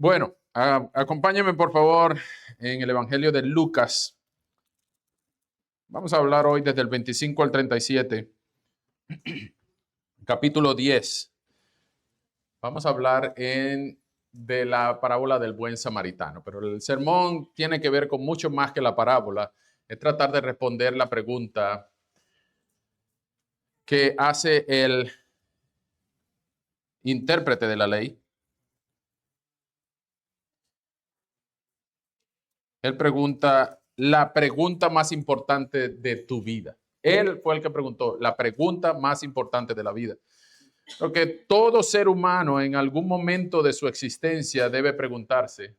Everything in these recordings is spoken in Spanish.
Bueno, acompáñenme por favor en el Evangelio de Lucas. Vamos a hablar hoy desde el 25 al 37, capítulo 10. Vamos a hablar de la parábola del buen samaritano, pero el sermón tiene que ver con mucho más que la parábola. Es tratar de responder la pregunta que hace el intérprete de la ley. Él pregunta la pregunta más importante de tu vida. Él fue el que preguntó la pregunta más importante de la vida. Porque todo ser humano en algún momento de su existencia debe preguntarse,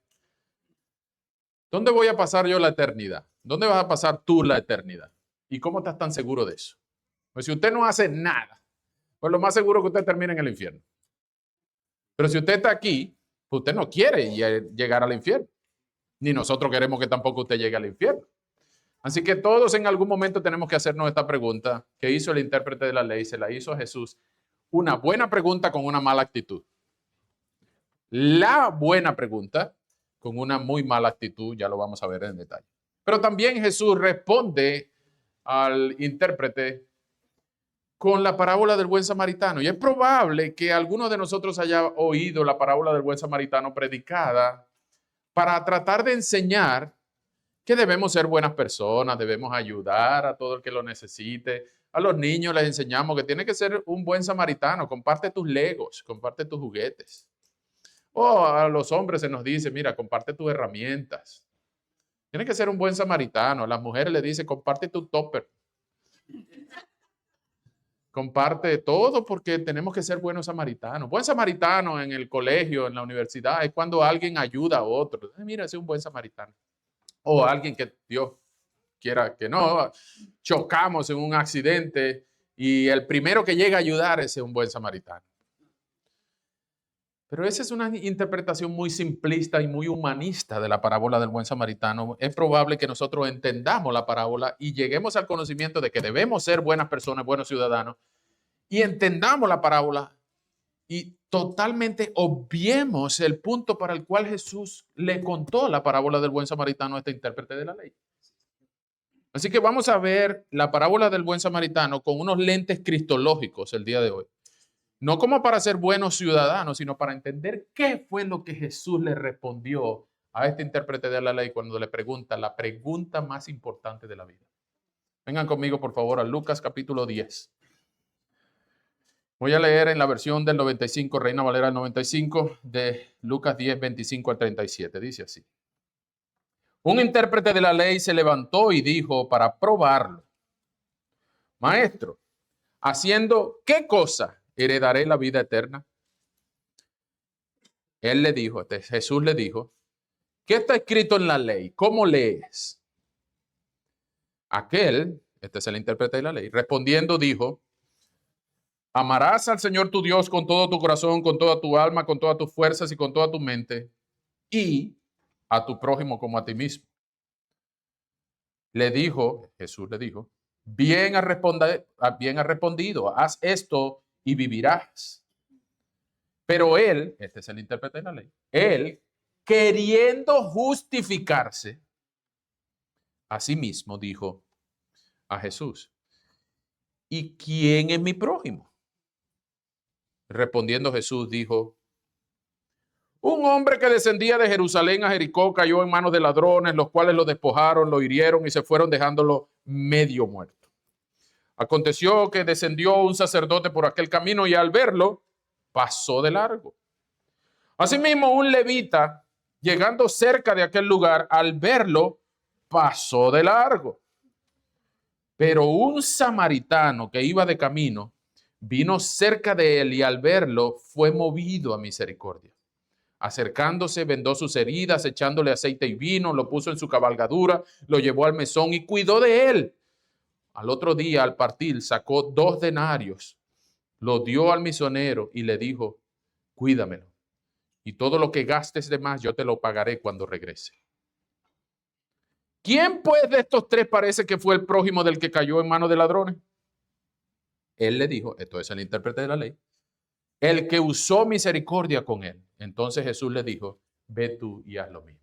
¿dónde voy a pasar yo la eternidad? ¿Dónde vas a pasar tú la eternidad? ¿Y cómo estás tan seguro de eso? Pues si usted no hace nada, pues lo más seguro es que usted termine en el infierno. Pero si usted está aquí, pues usted no quiere llegar al infierno. Ni nosotros queremos que tampoco usted llegue al infierno. Así que todos en algún momento tenemos que hacernos esta pregunta que hizo el intérprete de la ley, se la hizo a Jesús. Una buena pregunta con una mala actitud. La buena pregunta con una muy mala actitud, ya lo vamos a ver en detalle. Pero también Jesús responde al intérprete con la parábola del buen samaritano. Y es probable que alguno de nosotros haya oído la parábola del buen samaritano predicada para tratar de enseñar que debemos ser buenas personas, debemos ayudar a todo el que lo necesite. A los niños les enseñamos que tiene que ser un buen samaritano, comparte tus legos, comparte tus juguetes. O a los hombres se nos dice, mira, comparte tus herramientas. Tiene que ser un buen samaritano. A las mujeres les dice, comparte tu topper. Comparte todo porque tenemos que ser buenos samaritanos. Buen samaritano en el colegio, en la universidad, es cuando alguien ayuda a otro. Mira, ese es un buen samaritano. O alguien que Dios quiera que no, chocamos en un accidente y el primero que llega a ayudar es un buen samaritano. Pero esa es una interpretación muy simplista y muy humanista de la parábola del buen samaritano. Es probable que nosotros entendamos la parábola y lleguemos al conocimiento de que debemos ser buenas personas, buenos ciudadanos, y entendamos la parábola y totalmente obviemos el punto para el cual Jesús le contó la parábola del buen samaritano a este intérprete de la ley. Así que vamos a ver la parábola del buen samaritano con unos lentes cristológicos el día de hoy. No como para ser buenos ciudadanos, sino para entender qué fue lo que Jesús le respondió a este intérprete de la ley cuando le pregunta la pregunta más importante de la vida. Vengan conmigo, por favor, a Lucas capítulo 10. Voy a leer en la versión del 95, Reina Valera del 95, de Lucas 10, 25 al 37. Dice así. Un intérprete de la ley se levantó y dijo para probarlo, Maestro, ¿haciendo qué cosa heredaré la vida eterna? Él le dijo, Jesús le dijo, ¿qué está escrito en la ley? ¿Cómo lees? Aquel, este es el intérprete de la ley, respondiendo dijo, amarás al Señor tu Dios con todo tu corazón, con toda tu alma, con todas tus fuerzas y con toda tu mente, y a tu prójimo como a ti mismo. Le dijo, Jesús le dijo, bien has respondido, haz esto y vivirás. Pero él, este es el intérprete de la ley, él, queriendo justificarse, a sí mismo dijo a Jesús, ¿y quién es mi prójimo? Respondiendo Jesús dijo, un hombre que descendía de Jerusalén a Jericó cayó en manos de ladrones, los cuales lo despojaron, lo hirieron y se fueron dejándolo medio muerto. Aconteció que descendió un sacerdote por aquel camino y al verlo, pasó de largo. Asimismo, un levita, llegando cerca de aquel lugar, al verlo, pasó de largo. Pero un samaritano que iba de camino, vino cerca de él y al verlo, fue movido a misericordia. Acercándose, vendó sus heridas, echándole aceite y vino, lo puso en su cabalgadura, lo llevó al mesón y cuidó de él. Al otro día, al partir, sacó 2 denarios, lo dio al misionero y le dijo, cuídamelo, y todo lo que gastes de más yo te lo pagaré cuando regrese. ¿Quién pues de estos 3 parece que fue el prójimo del que cayó en manos de ladrones? Él le dijo, esto es el intérprete de la ley, el que usó misericordia con él. Entonces Jesús le dijo, ve tú y haz lo mismo.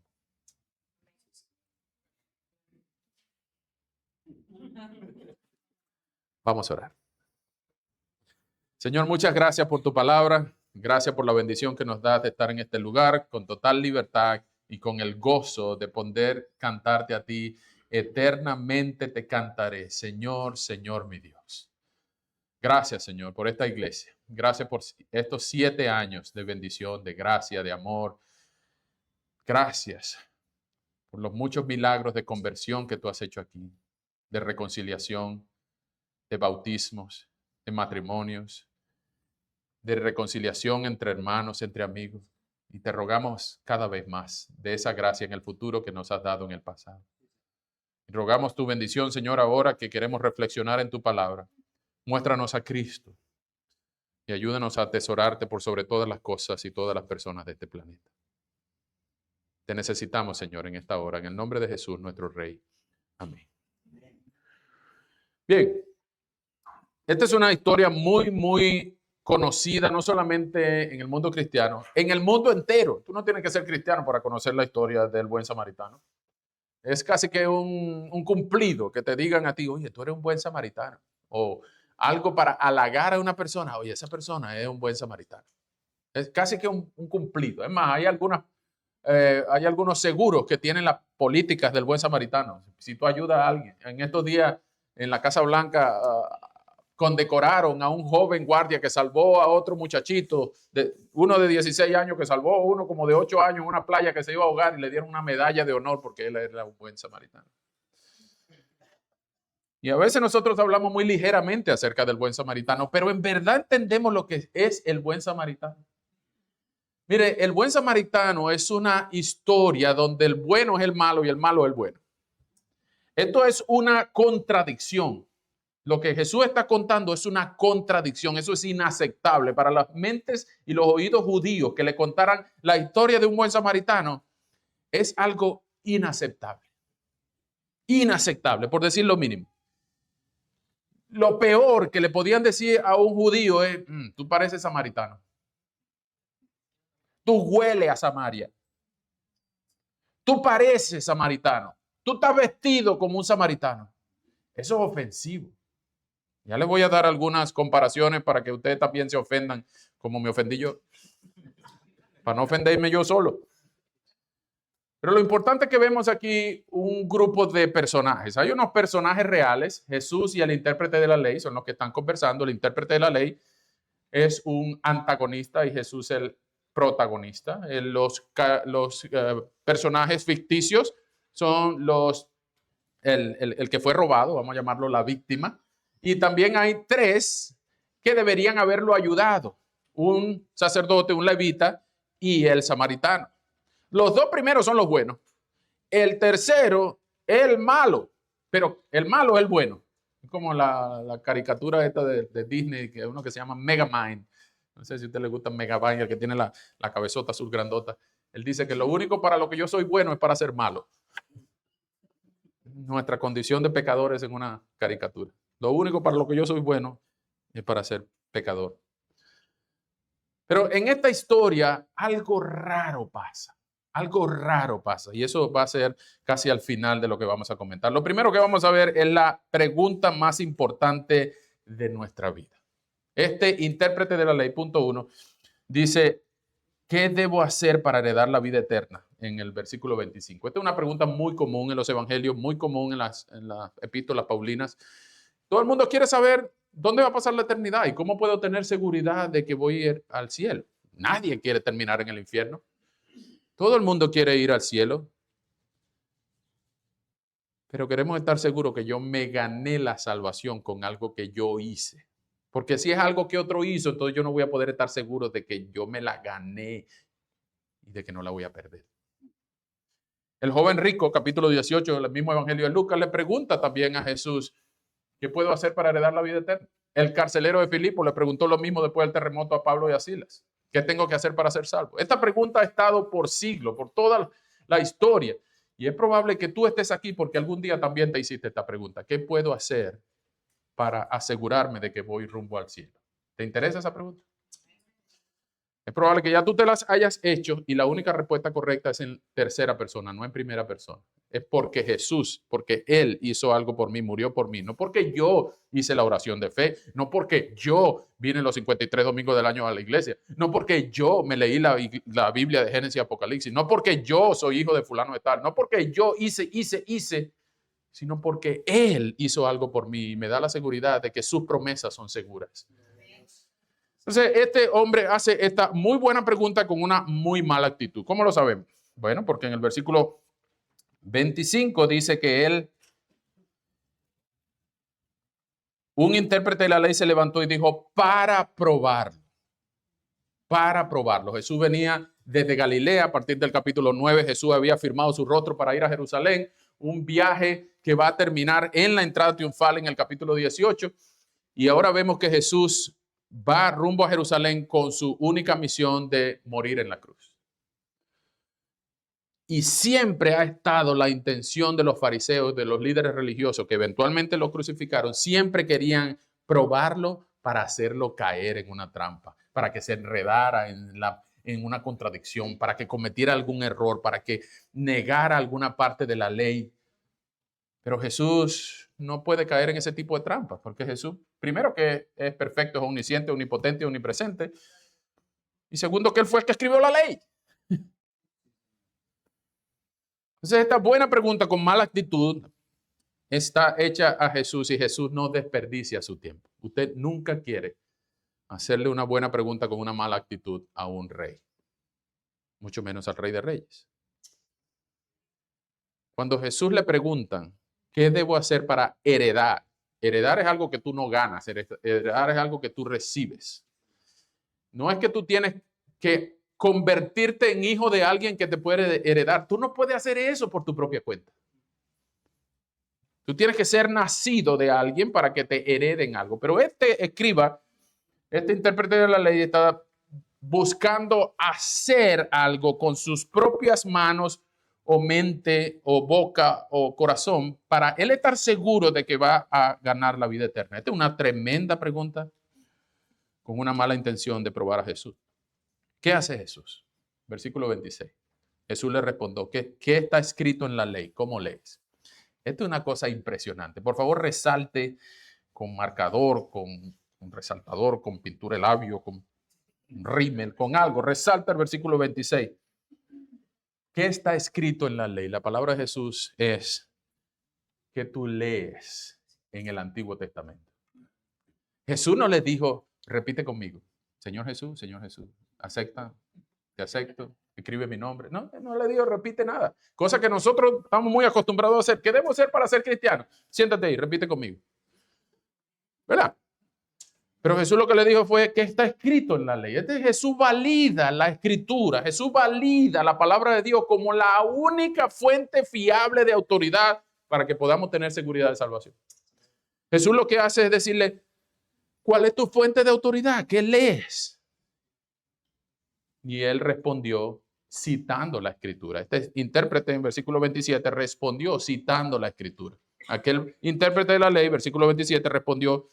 Vamos a orar. Señor, muchas gracias por tu palabra. Gracias por la bendición que nos das de estar en este lugar con total libertad y con el gozo de poder cantarte a ti. Eternamente te cantaré, Señor, Señor mi Dios. Gracias, Señor, por esta iglesia. Gracias por estos 7 años de bendición, de gracia, de amor. Gracias por los muchos milagros de conversión que tú has hecho aquí, de reconciliación, de bautismos, de matrimonios, de reconciliación entre hermanos, entre amigos. Y te rogamos cada vez más de esa gracia en el futuro que nos has dado en el pasado. Y rogamos tu bendición, Señor, ahora que queremos reflexionar en tu palabra. Muéstranos a Cristo y ayúdanos a atesorarte por sobre todas las cosas y todas las personas de este planeta. Te necesitamos, Señor, en esta hora, en el nombre de Jesús, nuestro Rey. Amén. Bien, esta es una historia muy conocida, no solamente en el mundo cristiano, en el mundo entero. Tú no tienes que ser cristiano para conocer la historia del buen samaritano. Es casi que un cumplido que te digan a ti, oye, tú eres un buen samaritano. O algo para halagar a una persona, oye, esa persona es un buen samaritano. Es casi que un cumplido. Es más, hay algunos seguros que tienen las políticas del buen samaritano. Si tú ayudas a alguien, en estos días en la Casa Blanca condecoraron a un joven guardia que salvó a otro muchachito, uno de 16 años que salvó a uno como de 8 años en una playa que se iba a ahogar y le dieron una medalla de honor porque él era un buen samaritano. Y a veces nosotros hablamos muy ligeramente acerca del buen samaritano, pero en verdad entendemos lo que es el buen samaritano. Mire, el buen samaritano es una historia donde el bueno es el malo y el malo es el bueno. Esto es una contradicción. Lo que Jesús está contando es una contradicción. Eso es inaceptable para las mentes y los oídos judíos que le contaran la historia de un buen samaritano. Es algo inaceptable. Inaceptable, por decir lo mínimo. Lo peor que le podían decir a un judío es, tú pareces samaritano. Tú hueles a Samaria. Tú pareces samaritano. Tú estás vestido como un samaritano. Eso es ofensivo. Ya les voy a dar algunas comparaciones para que ustedes también se ofendan como me ofendí yo. Para no ofenderme yo solo. Pero lo importante es que vemos aquí un grupo de personajes. Hay unos personajes reales. Jesús y el intérprete de la ley son los que están conversando. El intérprete de la ley es un antagonista y Jesús el protagonista. Los personajes ficticios son el que fue robado, vamos a llamarlo la víctima. Y también hay 3 que deberían haberlo ayudado. Un sacerdote, un levita y el samaritano. Los 2 primeros son los buenos. El tercero es el malo, pero el malo es el bueno. Es como la caricatura esta de Disney, que es uno que se llama Megamind. No sé si a usted le gusta Megamind, el que tiene la cabezota azul grandota. Él dice que lo único para lo que yo soy bueno es para ser malo. Nuestra condición de pecadores en una caricatura. Lo único para lo que yo soy bueno es para ser pecador. Pero en esta historia algo raro pasa. Algo raro pasa. Y eso va a ser casi al final de lo que vamos a comentar. Lo primero que vamos a ver es la pregunta más importante de nuestra vida. Este intérprete de la ley, punto 1, dice, ¿qué debo hacer para heredar la vida eterna? En el versículo 25. Esta es una pregunta muy común en los evangelios, muy común en las epístolas paulinas. Todo el mundo quiere saber dónde va a pasar la eternidad y cómo puedo tener seguridad de que voy a ir al cielo. Nadie quiere terminar en el infierno. Todo el mundo quiere ir al cielo. Pero queremos estar seguros que yo me gané la salvación con algo que yo hice. Porque si es algo que otro hizo, entonces yo no voy a poder estar seguro de que yo me la gané y de que no la voy a perder. El joven rico, capítulo 18 del mismo evangelio de Lucas, le pregunta también a Jesús, ¿qué puedo hacer para heredar la vida eterna? El carcelero de Filipo le preguntó lo mismo después del terremoto a Pablo y a Silas. ¿Qué tengo que hacer para ser salvo? Esta pregunta ha estado por siglos, por toda la historia. Y es probable que tú estés aquí porque algún día también te hiciste esta pregunta. ¿Qué puedo hacer para asegurarme de que voy rumbo al cielo? ¿Te interesa esa pregunta? Es probable que ya tú te las hayas hecho y la única respuesta correcta es en tercera persona, no en primera persona. Es porque Jesús, porque Él hizo algo por mí, murió por mí. No porque yo hice la oración de fe, no porque yo vine los 53 domingos del año a la iglesia, no porque yo me leí la Biblia de Génesis y Apocalipsis, no porque yo soy hijo de fulano de tal, no porque yo hice, sino porque Él hizo algo por mí y me da la seguridad de que sus promesas son seguras. Entonces, este hombre hace esta muy buena pregunta con una muy mala actitud. ¿Cómo lo sabemos? Bueno, porque en el versículo 25 dice que un intérprete de la ley se levantó y dijo, para probarlo. Para probarlo. Jesús venía desde Galilea, a partir del capítulo 9, Jesús había firmado su rostro para ir a Jerusalén, un viaje que va a terminar en la entrada triunfal en el capítulo 18. Y ahora vemos que Jesús va rumbo a Jerusalén con su única misión de morir en la cruz. Y siempre ha estado la intención de los fariseos, de los líderes religiosos que eventualmente lo crucificaron, siempre querían probarlo para hacerlo caer en una trampa, para que se enredara en una contradicción, para que cometiera algún error, para que negara alguna parte de la ley. Pero Jesús no puede caer en ese tipo de trampas, porque Jesús, primero que es perfecto, es omnisciente, omnipotente, omnipresente, y segundo que Él fue el que escribió la ley. Entonces esta buena pregunta con mala actitud está hecha a Jesús y Jesús no desperdicia su tiempo. Usted nunca quiere hacerle una buena pregunta con una mala actitud a un rey, mucho menos al Rey de Reyes. Cuando Jesús le preguntan, ¿qué debo hacer para heredar? Heredar es algo que tú no ganas, heredar es algo que tú recibes. No es que tú tienes que convertirte en hijo de alguien que te puede heredar. Tú no puedes hacer eso por tu propia cuenta. Tú tienes que ser nacido de alguien para que te hereden algo. Pero este escriba, este intérprete de la ley está buscando hacer algo con sus propias manos o mente o boca o corazón para él estar seguro de que va a ganar la vida eterna. Esta es una tremenda pregunta con una mala intención de probar a Jesús. ¿Qué hace Jesús? Versículo 26. Jesús le respondió, ¿qué está escrito en la ley? ¿Cómo lees? Esto es una cosa impresionante. Por favor, resalte con marcador, con un resaltador, con pintura de labio, con un rímel, con algo. Resalta el versículo 26. ¿Qué está escrito en la ley? La palabra de Jesús es que tú lees en el Antiguo Testamento. Jesús no les dijo, repite conmigo, Señor Jesús, acepta, te acepto, escribe mi nombre. No, no le digo, repite nada. Cosa que nosotros estamos muy acostumbrados a hacer. ¿Qué debo hacer para ser cristiano? Siéntate ahí, repite conmigo. ¿Verdad? Pero Jesús lo que le dijo fue que está escrito en la ley. Jesús valida la escritura, Jesús valida la palabra de Dios como la única fuente fiable de autoridad para que podamos tener seguridad de salvación. Jesús lo que hace es decirle, ¿cuál es tu fuente de autoridad? ¿Qué lees? Y él respondió citando la escritura. Este intérprete en versículo 27 respondió citando la escritura. Aquel intérprete de la ley, versículo 27, respondió,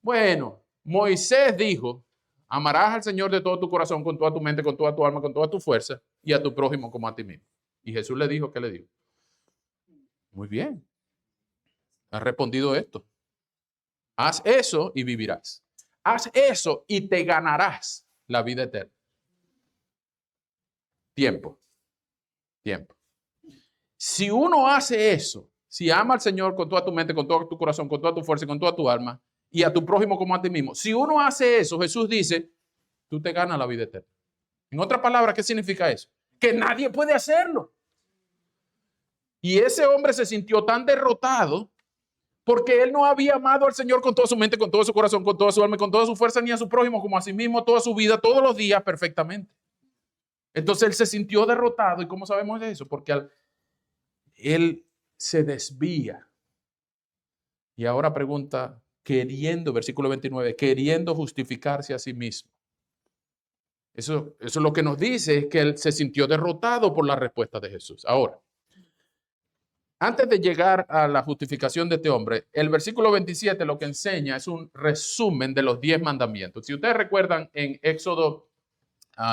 bueno, Moisés dijo, amarás al Señor de todo tu corazón, con toda tu mente, con toda tu alma, con toda tu fuerza, y a tu prójimo como a ti mismo. Y Jesús le dijo, ¿qué le dijo? Muy bien, has respondido esto. Haz eso y vivirás. Haz eso y te ganarás la vida eterna. Tiempo. Si uno hace eso, si ama al Señor con toda tu mente, con todo tu corazón, con toda tu fuerza, con toda tu alma, y a tu prójimo como a ti mismo, si uno hace eso, Jesús dice, tú te ganas la vida eterna. En otras palabras, ¿qué significa eso? Que nadie puede hacerlo. Y ese hombre se sintió tan derrotado porque él no había amado al Señor con toda su mente, con todo su corazón, con toda su alma, con toda su fuerza, ni a su prójimo como a sí mismo, toda su vida, todos los días perfectamente. Entonces él se sintió derrotado. ¿Y cómo sabemos de eso? Porque él se desvía. Y ahora pregunta, versículo 29, queriendo justificarse a sí mismo. Eso lo que nos dice es que él se sintió derrotado por la respuesta de Jesús. Ahora, antes de llegar a la justificación de este hombre, el versículo 27 lo que enseña es un resumen de los 10 mandamientos. Si ustedes recuerdan en Éxodo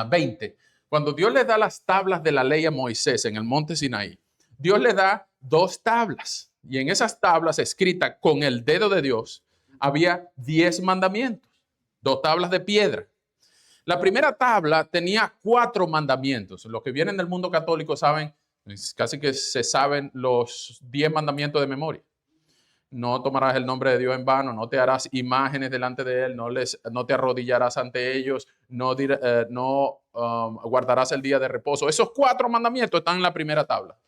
20, cuando Dios le da las tablas de la ley a Moisés en el monte Sinaí, Dios le da 2 tablas. Y en esas tablas escritas con el dedo de Dios había 10 mandamientos, 2 tablas de piedra. La primera tabla tenía 4 mandamientos. Los que vienen del mundo católico saben, casi que se saben los 10 mandamientos de memoria. No tomarás el nombre de Dios en vano, no te harás imágenes delante de Él, no te arrodillarás ante ellos, no guardarás el día de reposo. Esos 4 mandamientos están en la primera tabla.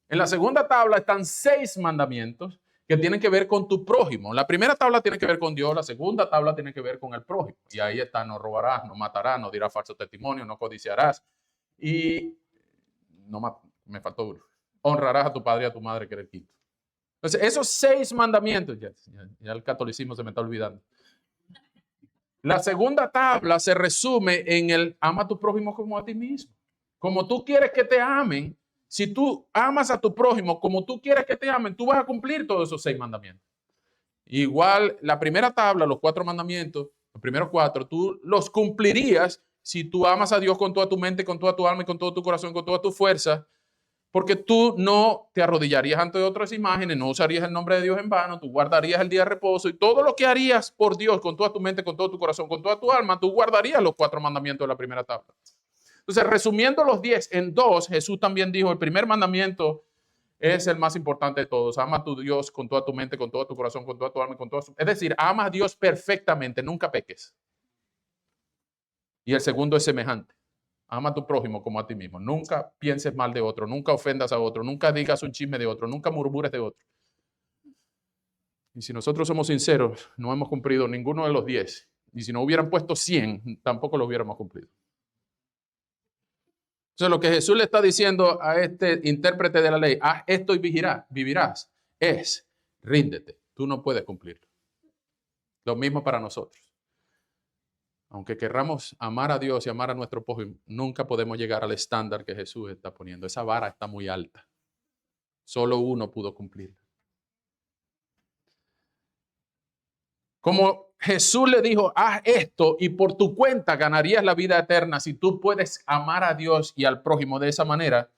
En la segunda tabla están 6 mandamientos que tienen que ver con tu prójimo. La primera tabla tiene que ver con Dios, la segunda tabla tiene que ver con el prójimo. Y ahí está, no robarás, no matarás, no dirás falso testimonio, no codiciarás. Y me faltó uno. Honrarás a tu padre y a tu madre, que era el quinto. Entonces, esos 6 mandamientos, ya el catolicismo se me está olvidando. La segunda tabla se resume en el ama a tu prójimo como a ti mismo. Como tú quieres que te amen, si tú amas a tu prójimo como tú quieres que te amen, tú vas a cumplir todos esos 6 mandamientos. Igual, la primera tabla, los 4 mandamientos, los primeros 4, tú los cumplirías si tú amas a Dios con toda tu mente, con toda tu alma y con todo tu corazón, con toda tu fuerza. Porque tú no te arrodillarías ante otras imágenes, no usarías el nombre de Dios en vano, tú guardarías el día de reposo y todo lo que harías por Dios con toda tu mente, con todo tu corazón, con toda tu alma, tú guardarías los 4 mandamientos de la primera tabla. Entonces, resumiendo los 10 en 2, Jesús también dijo, el primer mandamiento es el más importante de todos. Ama a tu Dios con toda tu mente, con todo tu corazón, con toda tu alma y con todo su... Es decir, ama a Dios perfectamente, nunca peques. Y el segundo es semejante. Ama a tu prójimo como a ti mismo. Nunca pienses mal de otro, nunca ofendas a otro, nunca digas un chisme de otro, nunca murmures de otro. Y si nosotros somos sinceros, no hemos cumplido ninguno de los 10. Y si no hubieran puesto 100, tampoco lo hubiéramos cumplido. Entonces, lo que Jesús le está diciendo a este intérprete de la ley, haz esto y vivirás, es ríndete. Tú no puedes cumplirlo. Lo mismo para nosotros. Aunque querramos amar a Dios y amar a nuestro prójimo, nunca podemos llegar al estándar que Jesús está poniendo. Esa vara está muy alta. Solo uno pudo cumplirla. Como Jesús le dijo, haz esto y por tu cuenta ganarías la vida eterna si tú puedes amar a Dios y al prójimo de esa manera.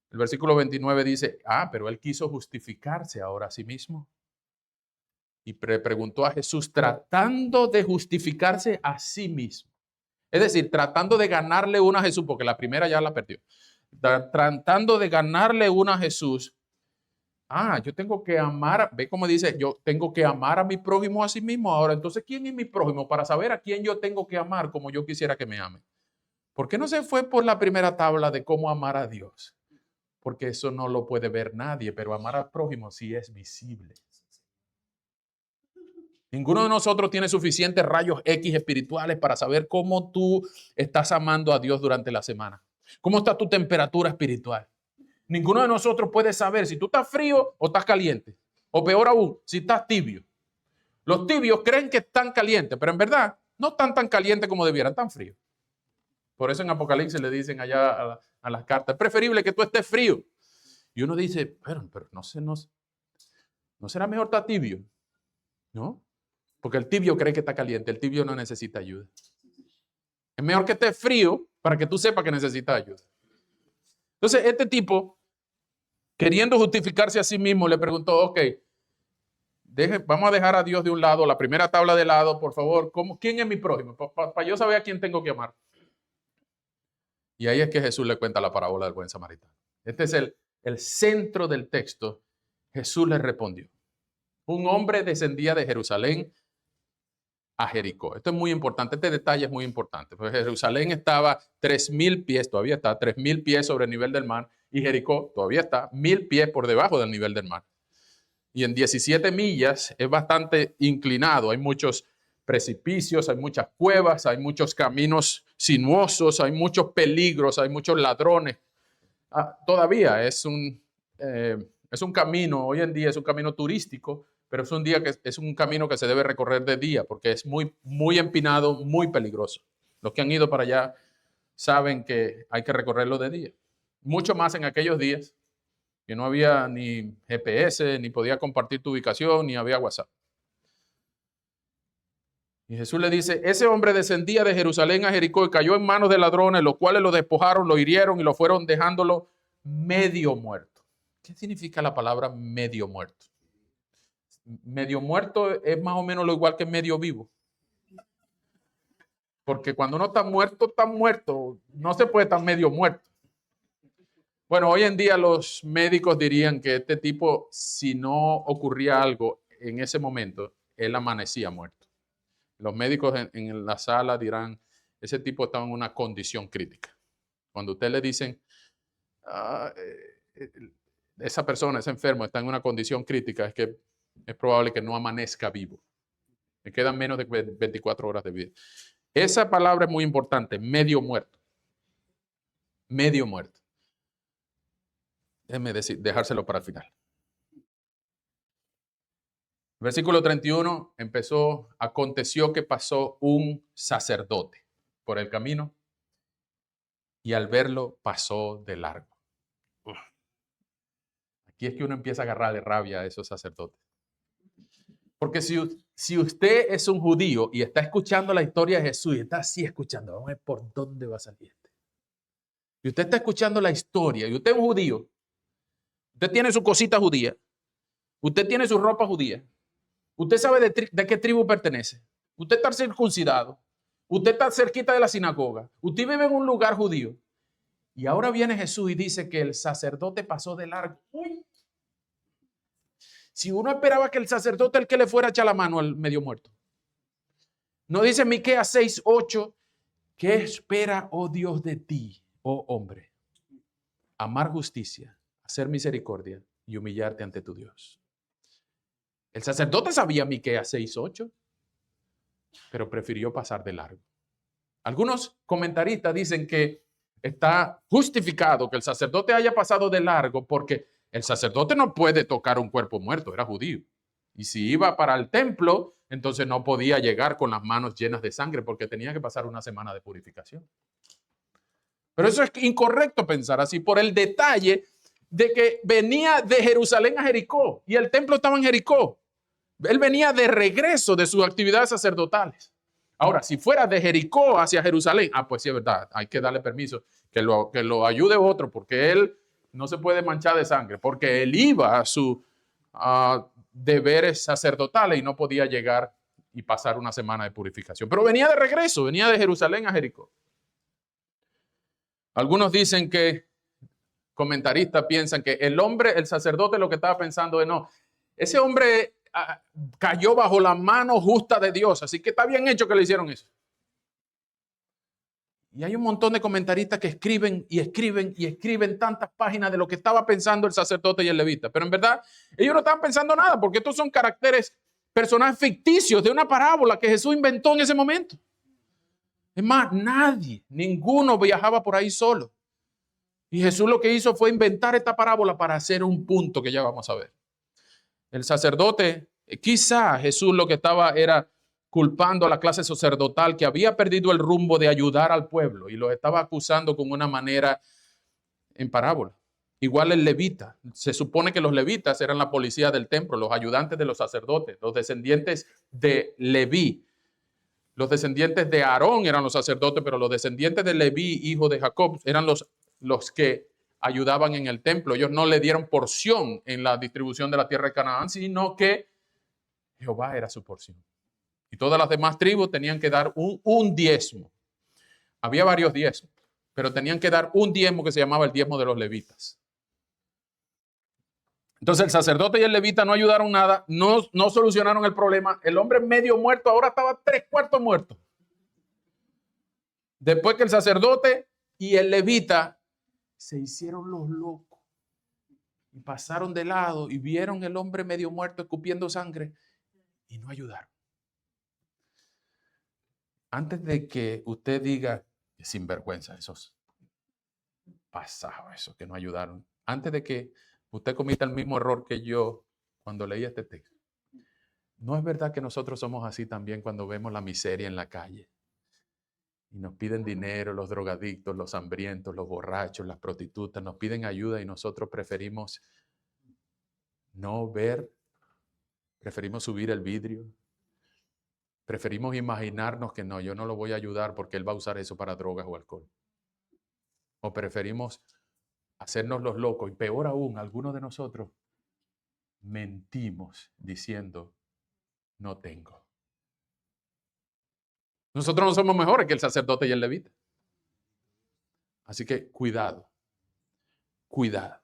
El versículo 29 dice, pero él quiso justificarse ahora a sí mismo. Y preguntó a Jesús tratando de justificarse a sí mismo. Es decir, tratando de ganarle una a Jesús, porque la primera ya la perdió. Tratando de ganarle una a Jesús. Yo tengo que amar, ve cómo dice, yo tengo que amar a mi prójimo a sí mismo. Ahora, entonces, ¿quién es mi prójimo? Para saber a quién yo tengo que amar como yo quisiera que me ame. ¿Por qué no se fue por la primera tabla de cómo amar a Dios? Porque eso no lo puede ver nadie, pero amar al prójimo sí es visible. Ninguno de nosotros tiene suficientes rayos X espirituales para saber cómo tú estás amando a Dios durante la semana. ¿Cómo está tu temperatura espiritual? Ninguno de nosotros puede saber si tú estás frío o estás caliente. O peor aún, si estás tibio. Los tibios creen que están calientes, pero en verdad no están tan calientes como debieran, tan fríos. Por eso en Apocalipsis le dicen allá a las cartas, es preferible que tú estés frío. Y uno dice, pero no será mejor estar tibio, ¿no? Porque el tibio cree que está caliente, el tibio no necesita ayuda. Es mejor que esté frío para que tú sepas que necesita ayuda. Entonces, este tipo, queriendo justificarse a sí mismo, le preguntó, ok, vamos a dejar a Dios de un lado, la primera tabla de lado, por favor, ¿quién es mi prójimo? Para yo saber a quién tengo que amar. Y ahí es que Jesús le cuenta la parábola del buen samaritano. Este es el centro del texto. Jesús le respondió. Un hombre descendía de Jerusalén a Jericó. Esto es muy importante, este detalle es muy importante, porque Jerusalén estaba 3,000 pies, todavía está 3,000 pies sobre el nivel del mar, y Jericó todavía está 1,000 pies por debajo del nivel del mar. Y en 17 millas es bastante inclinado, hay muchos precipicios, hay muchas cuevas, hay muchos caminos sinuosos, hay muchos peligros, hay muchos ladrones. Todavía es un camino, hoy en día es un camino turístico, pero es un camino que se debe recorrer de día porque es muy, muy empinado, muy peligroso. Los que han ido para allá saben que hay que recorrerlo de día. Mucho más en aquellos días que no había ni GPS, ni podía compartir tu ubicación, ni había WhatsApp. Y Jesús le dice, ese hombre descendía de Jerusalén a Jericó y cayó en manos de ladrones, los cuales lo despojaron, lo hirieron y lo fueron dejándolo medio muerto. ¿Qué significa la palabra medio muerto? Medio muerto es más o menos lo igual que medio vivo. Porque cuando uno está muerto. No se puede estar medio muerto. Bueno, hoy en día los médicos dirían que este tipo, si no ocurría algo en ese momento, él amanecía muerto. Los médicos en la sala dirán, ese tipo está en una condición crítica. Cuando usted le dicen, esa persona, ese enfermo, está en una condición crítica, es que es probable que no amanezca vivo. Le quedan menos de 24 horas de vida. Esa palabra es muy importante, medio muerto. Medio muerto. Déjeme dejárselo para el final. Versículo 31 aconteció que pasó un sacerdote por el camino y al verlo pasó de largo. Uf. Aquí es que uno empieza a agarrar de rabia a esos sacerdotes. Porque si usted es un judío y está escuchando la historia de Jesús y está así escuchando, vamos a ver por dónde va a salir este. Y usted está escuchando la historia y usted es un judío, usted tiene su cosita judía, usted tiene su ropa judía, usted sabe de qué tribu pertenece, usted está circuncidado, usted está cerquita de la sinagoga, usted vive en un lugar judío. Y ahora viene Jesús y dice que el sacerdote pasó de largo. ¡Uy! Si uno esperaba que el sacerdote el que le fuera a echar la mano al medio muerto. No dice Miqueas 6:8, ¿qué espera, oh Dios, de ti, oh hombre? Amar justicia, hacer misericordia y humillarte ante tu Dios. El sacerdote sabía Miqueas 6:8, pero prefirió pasar de largo. Algunos comentaristas dicen que está justificado que el sacerdote haya pasado de largo porque el sacerdote no puede tocar un cuerpo muerto, era judío. Y si iba para el templo, entonces no podía llegar con las manos llenas de sangre porque tenía que pasar una semana de purificación. Pero eso es incorrecto pensar así por el detalle de que venía de Jerusalén a Jericó y el templo estaba en Jericó. Él venía de regreso de sus actividades sacerdotales. Ahora, si fuera de Jericó hacia Jerusalén, pues sí es verdad, hay que darle permiso que lo ayude otro porque él no se puede manchar de sangre, porque él iba a sus deberes sacerdotales y no podía llegar y pasar una semana de purificación. Pero venía de regreso, venía de Jerusalén a Jericó. Algunos dicen comentaristas piensan que el sacerdote lo que estaba pensando es, no, ese hombre cayó bajo la mano justa de Dios, así que está bien hecho que le hicieron eso. Y hay un montón de comentaristas que escriben y escriben y escriben tantas páginas de lo que estaba pensando el sacerdote y el levita, pero en verdad ellos no estaban pensando nada porque estos son personajes ficticios de una parábola que Jesús inventó en ese momento. Es más, ninguno viajaba por ahí solo. Y Jesús lo que hizo fue inventar esta parábola para hacer un punto que ya vamos a ver. El sacerdote, quizá Jesús lo que estaba era culpando a la clase sacerdotal que había perdido el rumbo de ayudar al pueblo y lo estaba acusando con una manera en parábola. Igual el levita. Se supone que los levitas eran la policía del templo, los ayudantes de los sacerdotes, los descendientes de Leví. Los descendientes de Aarón eran los sacerdotes, pero los descendientes de Leví, hijo de Jacob, eran los que ayudaban en el templo. Ellos no le dieron porción en la distribución de la tierra de Canaán, sino que Jehová era su porción. Y todas las demás tribus tenían que dar un diezmo. Había varios diezmos, pero tenían que dar un diezmo que se llamaba el diezmo de los levitas. Entonces el sacerdote y el levita no ayudaron nada, no solucionaron el problema. El hombre medio muerto ahora estaba 3/4 muerto. Después que el sacerdote y el levita se hicieron los locos y pasaron de lado y vieron el hombre medio muerto escupiendo sangre y no ayudaron. Antes de que usted diga, sinvergüenza, esos pasados, esos que no ayudaron, antes de que usted cometa el mismo error que yo cuando leí este texto, ¿no es verdad que nosotros somos así también cuando vemos la miseria en la calle? Y nos piden dinero, los drogadictos, los hambrientos, los borrachos, las prostitutas, nos piden ayuda y nosotros preferimos no ver, preferimos subir el vidrio, preferimos imaginarnos que no, yo no lo voy a ayudar porque él va a usar eso para drogas o alcohol. O preferimos hacernos los locos y peor aún, algunos de nosotros mentimos diciendo no tengo. Nosotros no somos mejores que el sacerdote y el levita. Así que cuidado, cuidado.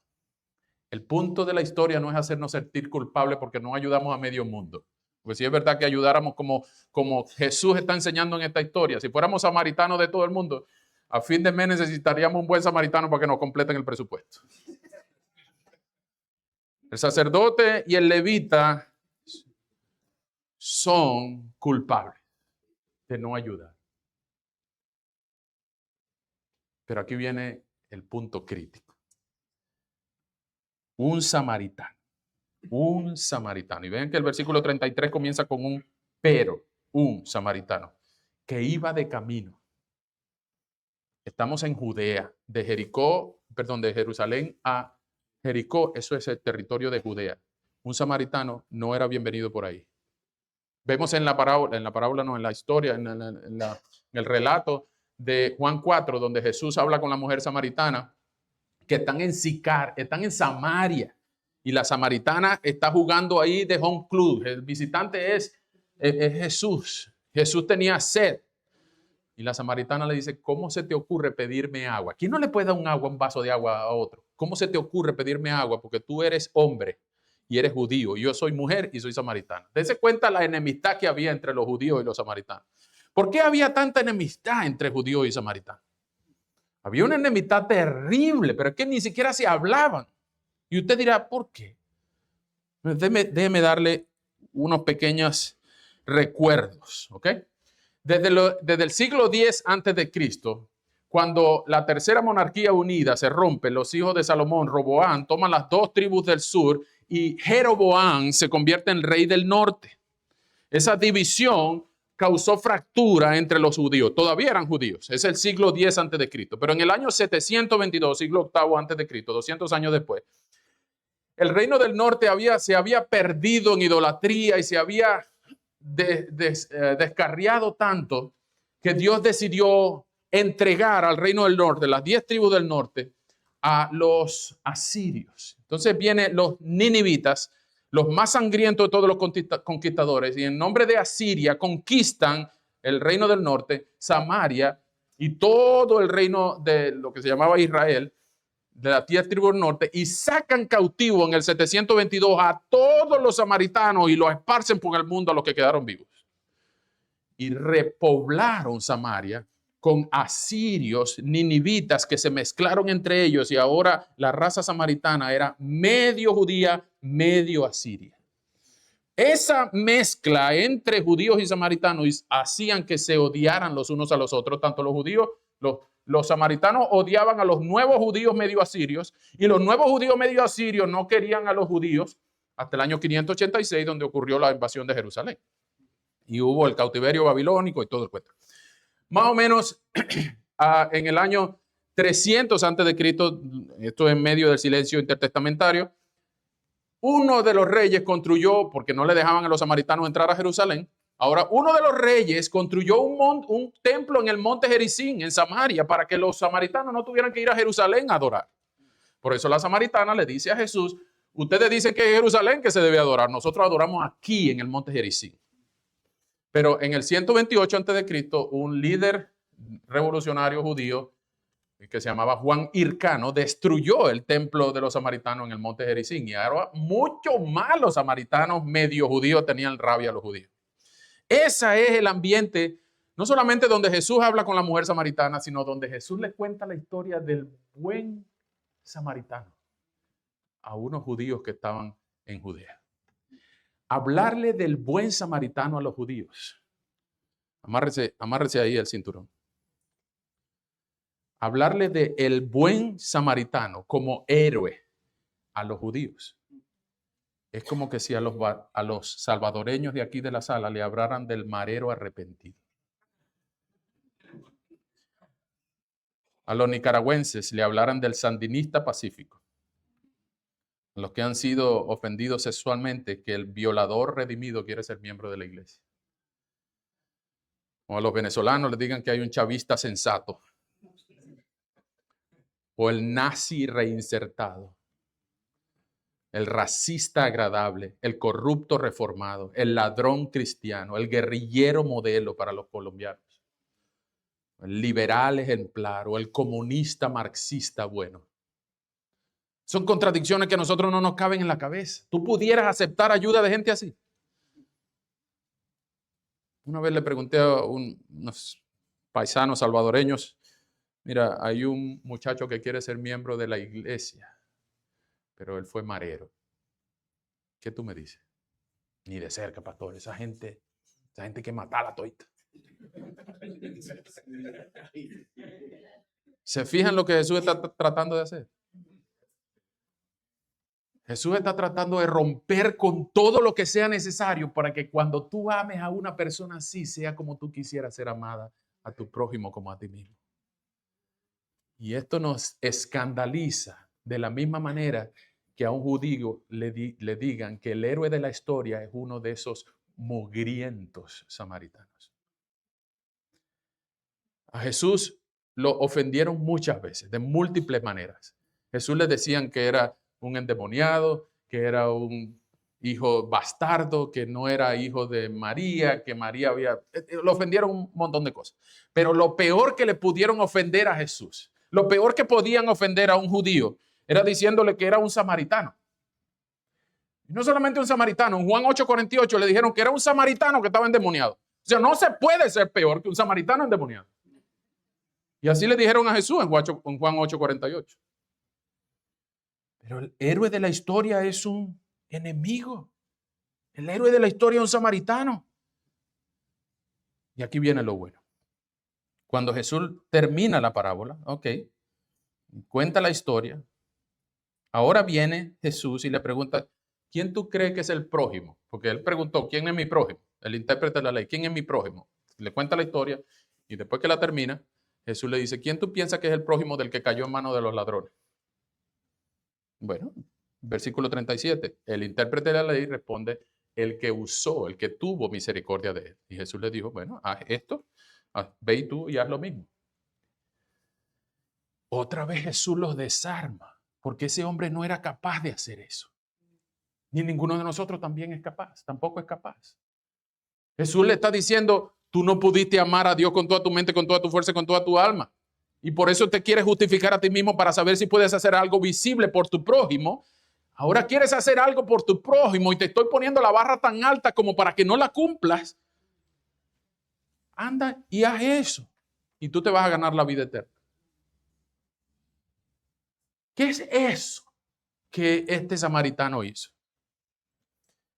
El punto de la historia no es hacernos sentir culpables porque no ayudamos a medio mundo. Porque si es verdad que ayudáramos como Jesús está enseñando en esta historia, si fuéramos samaritanos de todo el mundo, a fin de mes necesitaríamos un buen samaritano para que nos completen el presupuesto. El sacerdote y el levita son culpables de no ayudar. Pero aquí viene el punto crítico. Un samaritano. Un samaritano. Y ven que el versículo 33 comienza con un pero, un samaritano, que iba de camino. Estamos en Judea, de Jerusalén a Jericó, eso es el territorio de Judea. Un samaritano no era bienvenido por ahí. Vemos en la parábola no, en la historia, en el relato de Juan 4, donde Jesús habla con la mujer samaritana, que están en Sicar, están en Samaria. Y la samaritana está jugando ahí de home club. El visitante es Jesús. Jesús tenía sed. Y la samaritana le dice, ¿cómo se te ocurre pedirme agua? ¿Quién no le puede dar un vaso de agua a otro? ¿Cómo se te ocurre pedirme agua? Porque tú eres hombre y eres judío. Y yo soy mujer y soy samaritana. Dese cuenta la enemistad que había entre los judíos y los samaritanos. ¿Por qué había tanta enemistad entre judíos y samaritanos? Había una enemistad terrible, pero es que ni siquiera se hablaban. Y usted dirá, ¿por qué? Déjeme darle unos pequeños recuerdos, ¿ok? Desde el siglo X antes de Cristo, cuando la tercera monarquía unida se rompe, los hijos de Salomón, Roboam, toman las dos tribus del sur y Jeroboam se convierte en rey del norte. Esa división causó fractura entre los judíos. Todavía eran judíos. Es el siglo X antes de Cristo. Pero en el año 722, siglo VIII antes de Cristo, 200 años después, el reino del norte se había perdido en idolatría y se había descarriado tanto que Dios decidió entregar al reino del norte, las 10 tribus del norte, a los asirios. Entonces vienen los ninivitas, los más sangrientos de todos los conquistadores, y en nombre de Asiria conquistan el reino del norte, Samaria y todo el reino de lo que se llamaba Israel, de la 10 tribus del norte, y sacan cautivo en el 722 a todos los samaritanos y los esparcen por el mundo a los que quedaron vivos. Y repoblaron Samaria con asirios, ninivitas que se mezclaron entre ellos, y ahora la raza samaritana era medio judía, medio asiria. Esa mezcla entre judíos y samaritanos hacían que se odiaran los unos a los otros, tanto los judíos, los samaritanos odiaban a los nuevos judíos medio asirios, y los nuevos judíos medio asirios no querían a los judíos hasta el año 586, donde ocurrió la invasión de Jerusalén. Y hubo el cautiverio babilónico y todo el cuento. Más o menos en el año 300 antes de Cristo, esto en medio del silencio intertestamentario, uno de los reyes construyó, porque no le dejaban a los samaritanos entrar a Jerusalén, ahora uno de los reyes construyó un templo en el monte Gerizim, en Samaria, para que los samaritanos no tuvieran que ir a Jerusalén a adorar. Por eso la samaritana le dice a Jesús, ustedes dicen que es Jerusalén que se debe adorar, nosotros adoramos aquí en el monte Gerizim. Pero en el 128 a.C., un líder revolucionario judío que se llamaba Juan Hircano destruyó el templo de los samaritanos en el monte Gerizim. Y ahora mucho más los samaritanos medio judíos tenían rabia a los judíos. Ese es el ambiente, no solamente donde Jesús habla con la mujer samaritana, sino donde Jesús le cuenta la historia del buen samaritano a unos judíos que estaban en Judea. Hablarle del buen samaritano a los judíos. Amárrese ahí el cinturón. Hablarle de el buen samaritano como héroe a los judíos. Es como que si a los salvadoreños de aquí de la sala le hablaran del marero arrepentido. A los nicaragüenses le hablaran del sandinista pacífico. A los que han sido ofendidos sexualmente, que el violador redimido quiere ser miembro de la iglesia. O a los venezolanos les digan que hay un chavista sensato. O el nazi reinsertado. El racista agradable, el corrupto reformado, el ladrón cristiano, el guerrillero modelo para los colombianos, el liberal ejemplar o el comunista marxista bueno. Son contradicciones que a nosotros no nos caben en la cabeza. ¿Tú pudieras aceptar ayuda de gente así? Una vez le pregunté a unos paisanos salvadoreños, mira, hay un muchacho que quiere ser miembro de la iglesia, pero él fue marero. ¿Qué tú me dices? Ni de cerca, pastor. Esa gente que mata a la toita. ¿Se fijan lo que Jesús está tratando de hacer? Jesús está tratando de romper con todo lo que sea necesario para que cuando tú ames a una persona así, sea como tú quisieras ser amada a tu prójimo como a ti mismo. Y esto nos escandaliza de la misma manera que a un judío le digan que el héroe de la historia es uno de esos mugrientos samaritanos. A Jesús lo ofendieron muchas veces, de múltiples maneras. Jesús les decían que era un endemoniado, que era un hijo bastardo, que no era hijo de María, que María había... Lo ofendieron un montón de cosas. Pero lo peor que le pudieron ofender a Jesús, lo peor que podían ofender a un judío, era diciéndole que era un samaritano. Y no solamente un samaritano, en Juan 8:48 le dijeron que era un samaritano que estaba endemoniado. O sea, no se puede ser peor que un samaritano endemoniado. Y así le dijeron a Jesús en Juan 8:48. Pero el héroe de la historia es un enemigo. El héroe de la historia es un samaritano. Y aquí viene lo bueno. Cuando Jesús termina la parábola, cuenta la historia. Ahora viene Jesús y le pregunta, ¿quién tú crees que es el prójimo? Porque él preguntó, ¿quién es mi prójimo? El intérprete de la ley, ¿quién es mi prójimo? Le cuenta la historia y después que la termina, Jesús le dice, ¿quién tú piensas que es el prójimo del que cayó en manos de los ladrones? Bueno, versículo 37, el intérprete de la ley responde, el que usó, el que tuvo misericordia de él. Y Jesús le dijo, bueno, haz esto, ve y tú y haz lo mismo. Otra vez Jesús los desarma, porque ese hombre no era capaz de hacer eso. Ni ninguno de nosotros también es capaz, tampoco es capaz. Jesús le está diciendo, tú no pudiste amar a Dios con toda tu mente, con toda tu fuerza, con toda tu alma. Y por eso te quieres justificar a ti mismo para saber si puedes hacer algo visible por tu prójimo. Ahora quieres hacer algo por tu prójimo y te estoy poniendo la barra tan alta como para que no la cumplas. Anda y haz eso. Y tú te vas a ganar la vida eterna. ¿Qué es eso que este samaritano hizo?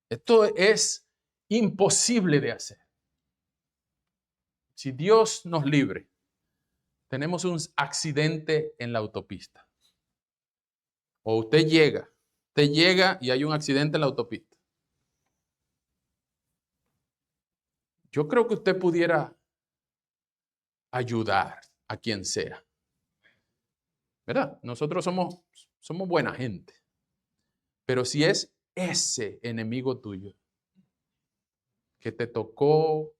Esto es imposible de hacer. Si Dios nos libre, tenemos un accidente en la autopista. O usted llega y hay un accidente en la autopista. Yo creo que usted pudiera ayudar a quien sea. ¿Verdad? Nosotros somos buena gente. Pero si es ese enemigo tuyo que te tocó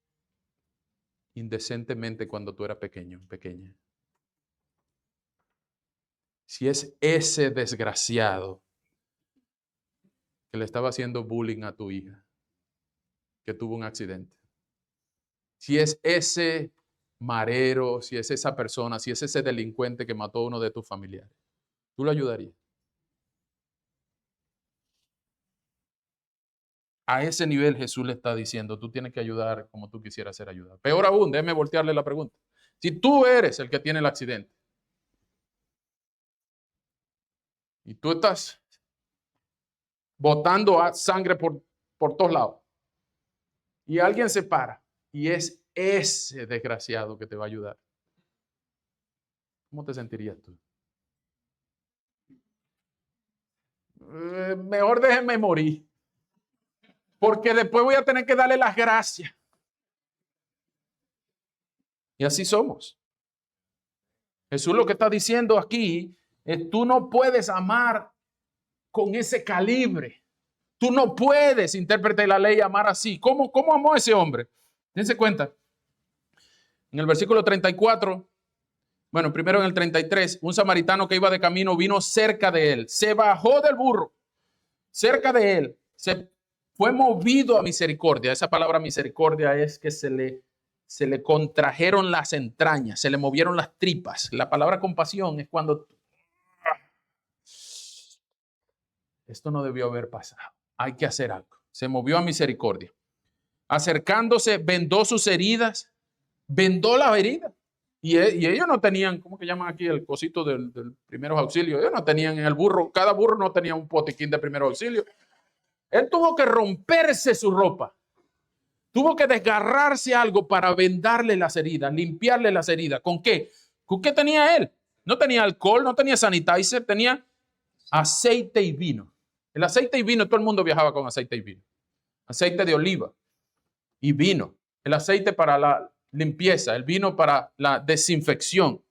indecentemente cuando tú eras pequeña, si es ese desgraciado que le estaba haciendo bullying a tu hija, que tuvo un accidente, si es ese marero, si es esa persona, si es ese delincuente que mató a uno de tus familiares, ¿tú lo ayudarías? A ese nivel Jesús le está diciendo, tú tienes que ayudar como tú quisieras ser ayudado. Peor aún, déjeme voltearle la pregunta. Si tú eres el que tiene el accidente y tú estás botando sangre por todos lados y alguien se para y es ese desgraciado que te va a ayudar, ¿cómo te sentirías tú? Mejor déjenme morir, porque después voy a tener que darle las gracias. Y así somos. Jesús lo que está diciendo aquí es, tú no puedes amar con ese calibre. Tú no puedes, intérprete de la ley, amar así. ¿Cómo amó ese hombre? Dense cuenta. En el versículo 34, bueno, primero en el 33, un samaritano que iba de camino vino cerca de él, se bajó del burro, cerca de él, se fue movido a misericordia. Esa palabra misericordia es que se le contrajeron las entrañas, se le movieron las tripas. La palabra compasión es cuando esto no debió haber pasado, hay que hacer algo. Se movió a misericordia. Acercándose, vendó sus heridas, vendó las heridas. Y ellos no tenían, ¿cómo que llaman aquí el cosito del primeros auxilios? Ellos no tenían en el burro, cada burro no tenía un potiquín de primeros auxilios. Él tuvo que romperse su ropa. Tuvo que desgarrarse algo para vendarle las heridas, limpiarle las heridas. ¿Con qué? ¿Con qué tenía él? No tenía alcohol, no tenía sanitizer, tenía aceite y vino. El aceite y vino, todo el mundo viajaba con aceite y vino. Aceite de oliva y vino. El aceite para la limpieza, el vino para la desinfección.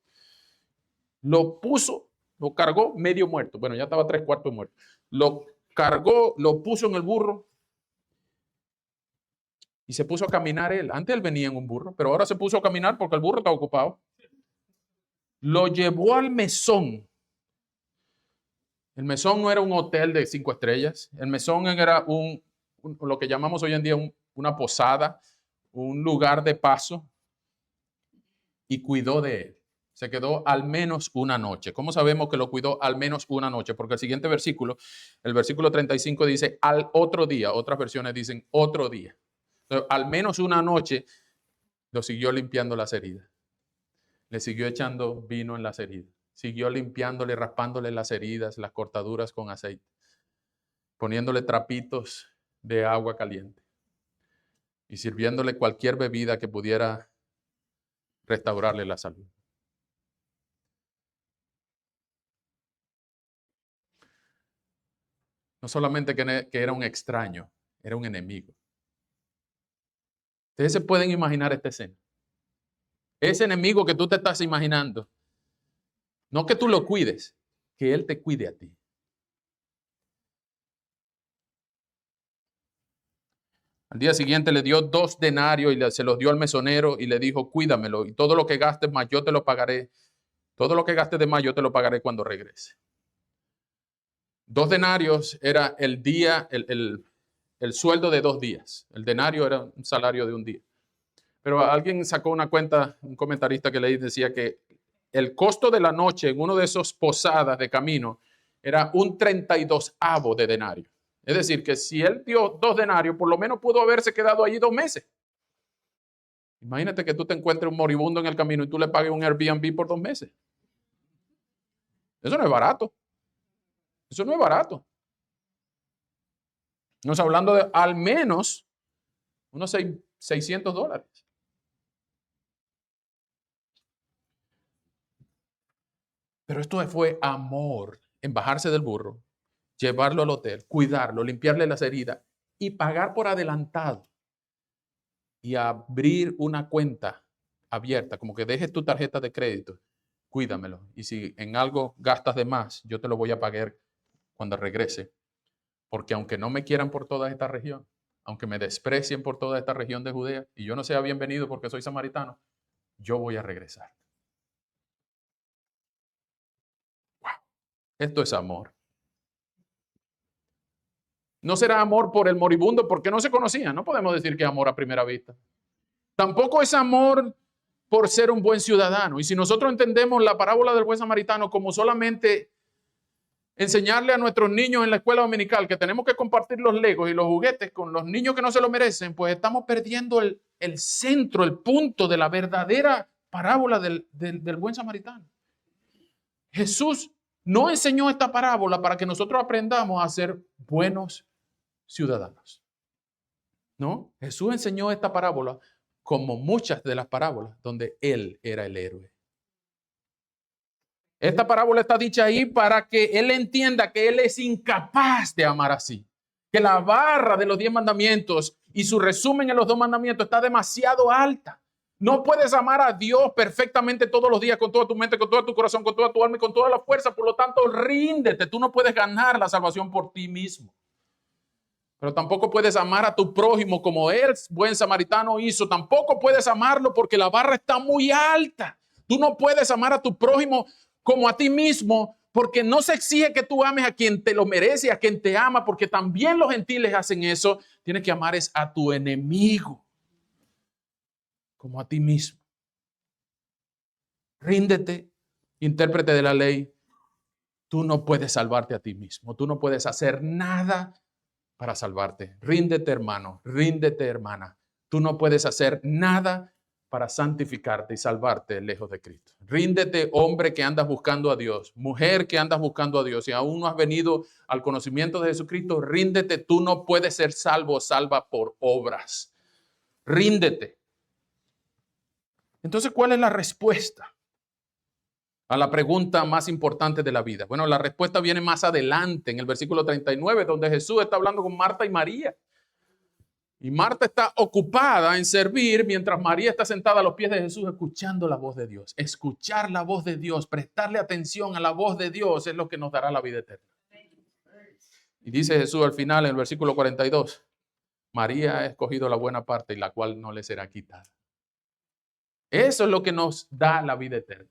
Lo puso, lo cargó medio muerto. Bueno, ya estaba 3/4 muerto. Lo cargó, lo puso en el burro y se puso a caminar él. Antes él venía en un burro, pero ahora se puso a caminar porque el burro está ocupado. Lo llevó al mesón. El mesón no era un hotel de 5 estrellas. El mesón era lo que llamamos hoy en día una posada, un lugar de paso, y cuidó de él. Se quedó al menos una noche. ¿Cómo sabemos que lo cuidó al menos una noche? Porque el siguiente versículo, el versículo 35 dice al otro día. Otras versiones dicen otro día. Entonces, al menos una noche lo siguió limpiando las heridas. Le siguió echando vino en las heridas. Siguió limpiándole, raspándole las heridas, las cortaduras con aceite. Poniéndole trapitos de agua caliente. Y sirviéndole cualquier bebida que pudiera restaurarle la salud. No solamente que era un extraño, era un enemigo. Ustedes se pueden imaginar esta escena. Ese enemigo que tú te estás imaginando, no que tú lo cuides, que él te cuide a ti. Al día siguiente le dio 2 denarios y se los dio al mesonero y le dijo, cuídamelo y todo lo que gastes más yo te lo pagaré. Todo lo que gastes de más yo te lo pagaré cuando regrese. 2 denarios era el día, el sueldo de 2 días. El denario era un salario de un día. Pero alguien sacó una cuenta, un comentarista que leí decía que el costo de la noche en uno de esos posadas de camino era un 32avo de denario. Es decir, que si él dio 2 denarios, por lo menos pudo haberse quedado allí 2 meses. Imagínate que tú te encuentres un moribundo en el camino y tú le pagues un Airbnb por 2 meses. Eso no es barato. Eso no es barato. Estamos hablando de al menos unos $600. Pero esto fue amor en bajarse del burro, llevarlo al hotel, cuidarlo, limpiarle las heridas y pagar por adelantado y abrir una cuenta abierta, como que dejes tu tarjeta de crédito, cuídamelo. Y si en algo gastas de más, yo te lo voy a pagar cuando regrese. Porque aunque no me quieran por toda esta región, aunque me desprecien por toda esta región de Judea y yo no sea bienvenido porque soy samaritano, yo voy a regresar. Wow. Esto es amor. No será amor por el moribundo porque no se conocían. No podemos decir que es amor a primera vista. Tampoco es amor por ser un buen ciudadano. Y si nosotros entendemos la parábola del buen samaritano como solamente enseñarle a nuestros niños en la escuela dominical que tenemos que compartir los legos y los juguetes con los niños que no se lo merecen, pues estamos perdiendo el centro, el punto de la verdadera parábola del buen samaritano. Jesús no enseñó esta parábola para que nosotros aprendamos a ser buenos ciudadanos. No, Jesús enseñó esta parábola como muchas de las parábolas donde Él era el héroe. Esta parábola está dicha ahí para que Él entienda que Él es incapaz de amar así. Que la barra de los 10 mandamientos y su resumen en los 2 mandamientos está demasiado alta. No puedes amar a Dios perfectamente todos los días con toda tu mente, con todo tu corazón, con toda tu alma y con toda la fuerza. Por lo tanto, ríndete. Tú no puedes ganar la salvación por ti mismo. Pero tampoco puedes amar a tu prójimo como el buen samaritano hizo. Tampoco puedes amarlo porque la barra está muy alta. Tú no puedes amar a tu prójimo como a ti mismo porque no se exige que tú ames a quien te lo merece, a quien te ama, porque también los gentiles hacen eso. Tienes que amar es a tu enemigo como a ti mismo. Ríndete, intérprete de la ley. Tú no puedes salvarte a ti mismo. Tú no puedes hacer nada para salvarte. Ríndete, hermano. Ríndete, hermana. Tú no puedes hacer nada para santificarte y salvarte lejos de Cristo. Ríndete, hombre que andas buscando a Dios, mujer que andas buscando a Dios y aún no has venido al conocimiento de Jesucristo. Ríndete. Tú no puedes ser salvo o salva por obras. Ríndete. Entonces, ¿cuál es la respuesta a la pregunta más importante de la vida? Bueno, la respuesta viene más adelante en el versículo 39, donde Jesús está hablando con Marta y María. Y Marta está ocupada en servir mientras María está sentada a los pies de Jesús escuchando la voz de Dios. Escuchar la voz de Dios, prestarle atención a la voz de Dios es lo que nos dará la vida eterna. Y dice Jesús al final en el versículo 42, María ha escogido la buena parte y la cual no le será quitada. Eso es lo que nos da la vida eterna.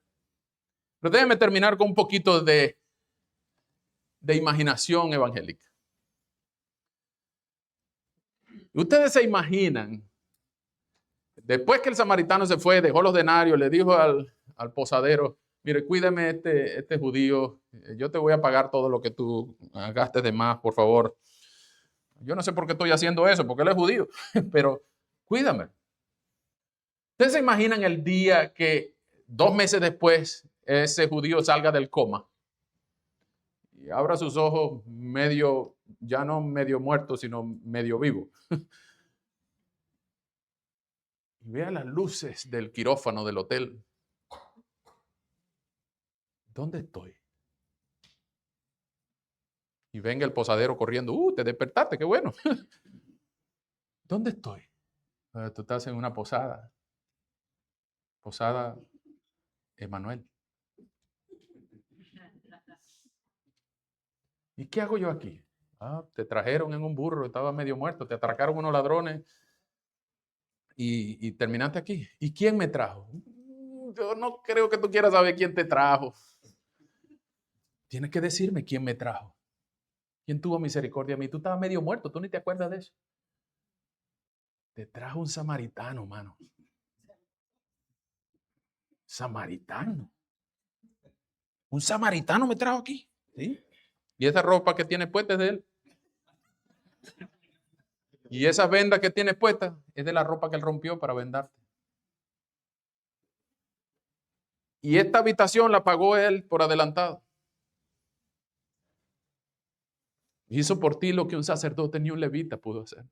Pero déjenme terminar con un poquito de imaginación evangélica. Ustedes se imaginan, después que el samaritano se fue, dejó los denarios, le dijo al posadero, mire, cuídame este judío, yo te voy a pagar todo lo que tú gastes de más, por favor. Yo no sé por qué estoy haciendo eso, porque él es judío, pero cuídame. Ustedes se imaginan el día que 2 meses después ese judío salga del coma y abra sus ojos medio, ya no medio muerto, sino medio vivo. Y vea las luces del quirófano del hotel. ¿Dónde estoy? Y venga el posadero corriendo. Te despertaste, qué bueno. ¿Dónde estoy? Tú estás en una posada. Posada Emanuel. ¿Y qué hago yo aquí? Te trajeron en un burro, estaba medio muerto, te atracaron unos ladrones y terminaste aquí. ¿Y quién me trajo? Yo no creo que tú quieras saber quién te trajo. Tienes que decirme quién me trajo. ¿Quién tuvo misericordia de mí? Tú estabas medio muerto, tú ni te acuerdas de eso. Te trajo un samaritano, mano. Samaritano. Un samaritano me trajo aquí. ¿Sí? Y esa ropa que tiene puesta es de él. Y esa venda que tiene puesta es de la ropa que él rompió para vendarte. Y esta habitación la pagó él por adelantado. Hizo por ti lo que un sacerdote ni un levita pudo hacer.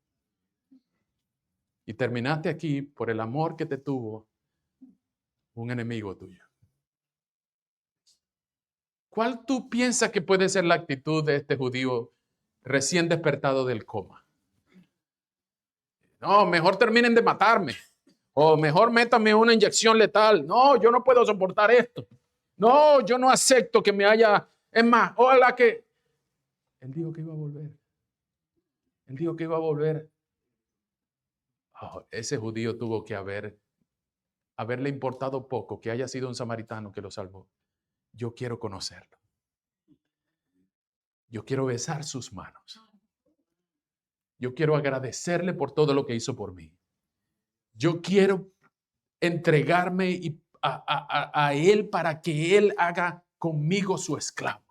Y terminaste aquí por el amor que te tuvo un enemigo tuyo. ¿Cuál tú piensas que puede ser la actitud de este judío recién despertado del coma? No, mejor terminen de matarme. O mejor métame una inyección letal. No, yo no puedo soportar esto. No, yo no acepto que me haya... Es más, ojalá que... Él dijo que iba a volver. Él dijo que iba a volver. Ese judío tuvo que haberle importado poco que haya sido un samaritano que lo salvó. Yo quiero conocerlo. Yo quiero besar sus manos. Yo quiero agradecerle por todo lo que hizo por mí. Yo quiero entregarme a él para que él haga conmigo su esclavo.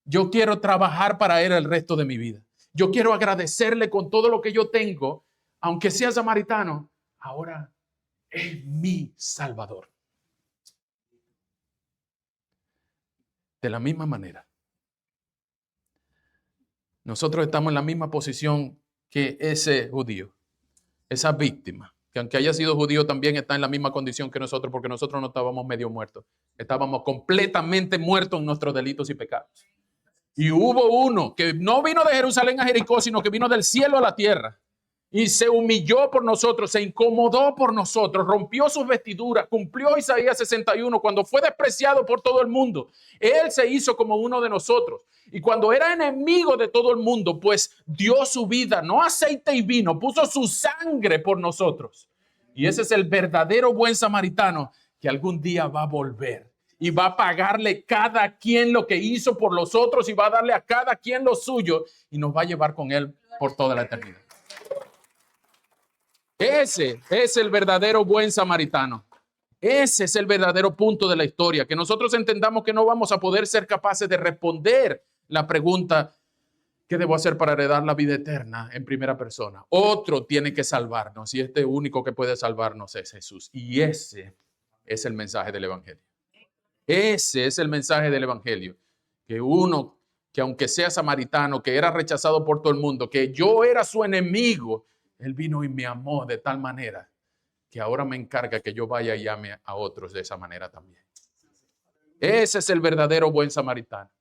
Yo quiero trabajar para él el resto de mi vida. Yo quiero agradecerle con todo lo que yo tengo, aunque sea samaritano, ahora es mi Salvador. De la misma manera, nosotros estamos en la misma posición que ese judío, esa víctima, que aunque haya sido judío también está en la misma condición que nosotros, porque nosotros no estábamos medio muertos, estábamos completamente muertos en nuestros delitos y pecados. Y hubo uno que no vino de Jerusalén a Jericó, sino que vino del cielo a la tierra. y se humilló por nosotros, se incomodó por nosotros, rompió sus vestiduras, cumplió Isaías 61 cuando fue despreciado por todo el mundo. Él se hizo como uno de nosotros. Y cuando era enemigo de todo el mundo, pues dio su vida, no aceite y vino, puso su sangre por nosotros. Y ese es el verdadero buen samaritano que algún día va a volver y va a pagarle cada quien lo que hizo por los otros y va a darle a cada quien lo suyo y nos va a llevar con él por toda la eternidad. Ese es el verdadero buen samaritano. Ese es el verdadero punto de la historia, que nosotros entendamos que no vamos a poder ser capaces de responder la pregunta: ¿qué debo hacer para heredar la vida eterna? En primera persona. Otro tiene que salvarnos y este único que puede salvarnos es Jesús. Y ese es el mensaje del Evangelio. Ese es el mensaje del Evangelio. Que uno, que aunque sea samaritano, que era rechazado por todo el mundo, que yo era su enemigo, Él vino y me amó de tal manera que ahora me encarga que yo vaya y ame a otros de esa manera también. Ese es el verdadero buen samaritano.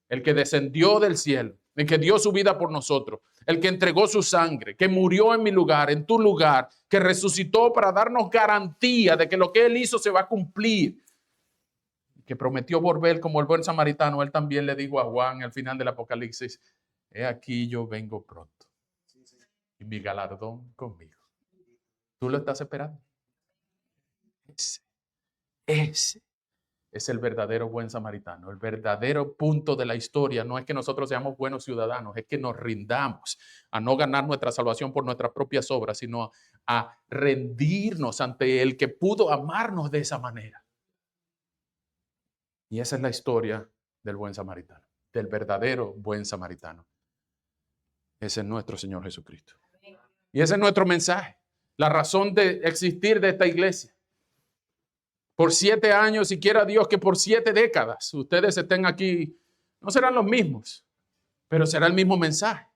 El que descendió del cielo, el que dio su vida por nosotros, el que entregó su sangre, que murió en mi lugar, en tu lugar, que resucitó para darnos garantía de que lo que Él hizo se va a cumplir, que prometió volver como el buen samaritano. Él también le dijo a Juan al final del Apocalipsis: he aquí yo vengo pronto y mi galardón conmigo. ¿Tú lo estás esperando? Ese es el verdadero buen samaritano. El verdadero punto de la historia no es que nosotros seamos buenos ciudadanos, es que nos rindamos a no ganar nuestra salvación por nuestras propias obras, sino a rendirnos ante el que pudo amarnos de esa manera. Y esa es la historia del buen samaritano, del verdadero buen samaritano. Ese es nuestro Señor Jesucristo. Y ese es nuestro mensaje, la razón de existir de esta iglesia. Por 7 años, y quiera Dios que por 7 décadas ustedes estén aquí, no serán los mismos, pero será el mismo mensaje.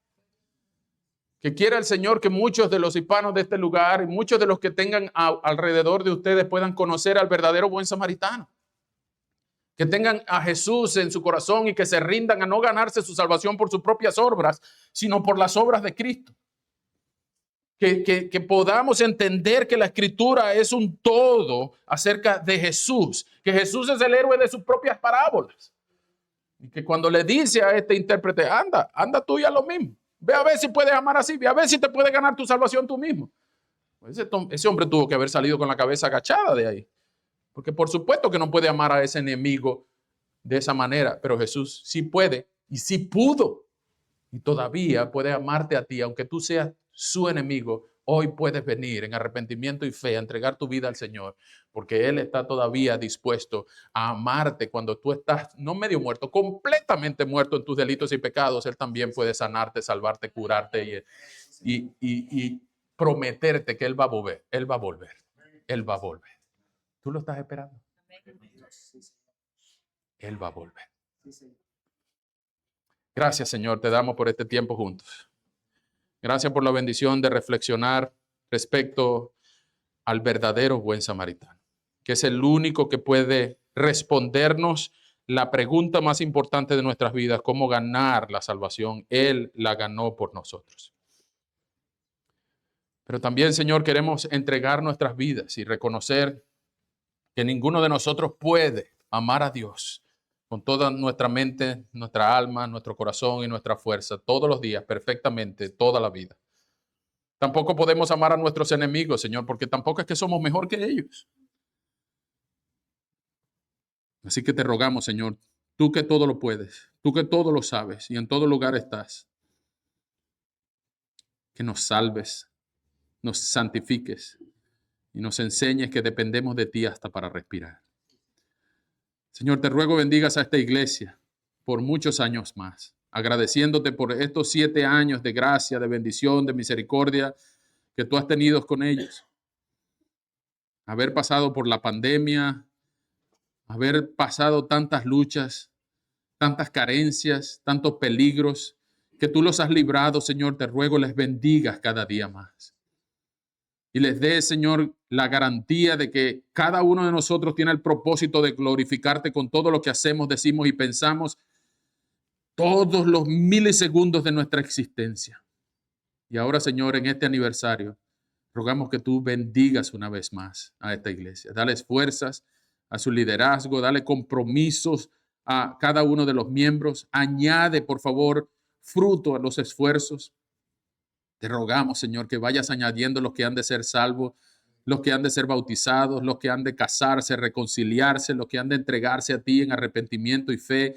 Que quiera el Señor que muchos de los hispanos de este lugar y muchos de los que tengan alrededor de ustedes puedan conocer al verdadero buen samaritano. Que tengan a Jesús en su corazón y que se rindan a no ganarse su salvación por sus propias obras, sino por las obras de Cristo. Que podamos entender que la Escritura es un todo acerca de Jesús, que Jesús es el héroe de sus propias parábolas. Y que cuando le dice a este intérprete: anda tú y haz lo mismo. Ve a ver si puedes amar así, ve a ver si te puedes ganar tu salvación tú mismo. Ese hombre tuvo que haber salido con la cabeza agachada de ahí. Porque por supuesto que no puede amar a ese enemigo de esa manera, pero Jesús sí puede y sí pudo. Y todavía puede amarte a ti, aunque tú seas su enemigo. Hoy puedes venir en arrepentimiento y fe a entregar tu vida al Señor, porque Él está todavía dispuesto a amarte cuando tú estás no medio muerto, completamente muerto en tus delitos y pecados. Él también puede sanarte, salvarte, curarte y prometerte que Él va a volver. Él va a volver. Él va a volver. ¿Tú lo estás esperando? Él va a volver. Gracias, Señor, te damos por este tiempo juntos. Gracias por la bendición de reflexionar respecto al verdadero buen samaritano, que es el único que puede respondernos la pregunta más importante de nuestras vidas: ¿cómo ganar la salvación? Él la ganó por nosotros. Pero también, Señor, queremos entregar nuestras vidas y reconocer que ninguno de nosotros puede amar a Dios con toda nuestra mente, nuestra alma, nuestro corazón y nuestra fuerza, todos los días, perfectamente, toda la vida. Tampoco podemos amar a nuestros enemigos, Señor, porque tampoco es que somos mejor que ellos. Así que te rogamos, Señor, tú que todo lo puedes, tú que todo lo sabes y en todo lugar estás, que nos salves, nos santifiques y nos enseñes que dependemos de ti hasta para respirar. Señor, te ruego bendigas a esta iglesia por muchos años más, agradeciéndote por estos 7 años de gracia, de bendición, de misericordia que tú has tenido con ellos. Haber pasado por la pandemia, haber pasado tantas luchas, tantas carencias, tantos peligros, que tú los has librado, Señor, te ruego les bendigas cada día más. Y les dé, Señor, la garantía de que cada uno de nosotros tiene el propósito de glorificarte con todo lo que hacemos, decimos y pensamos todos los milisegundos de nuestra existencia. Y ahora, Señor, en este aniversario, rogamos que tú bendigas una vez más a esta iglesia. Dales fuerzas a su liderazgo, dale compromisos a cada uno de los miembros. Añade, por favor, fruto a los esfuerzos. Te rogamos, Señor, que vayas añadiendo los que han de ser salvos, los que han de ser bautizados, los que han de casarse, reconciliarse, los que han de entregarse a ti en arrepentimiento y fe.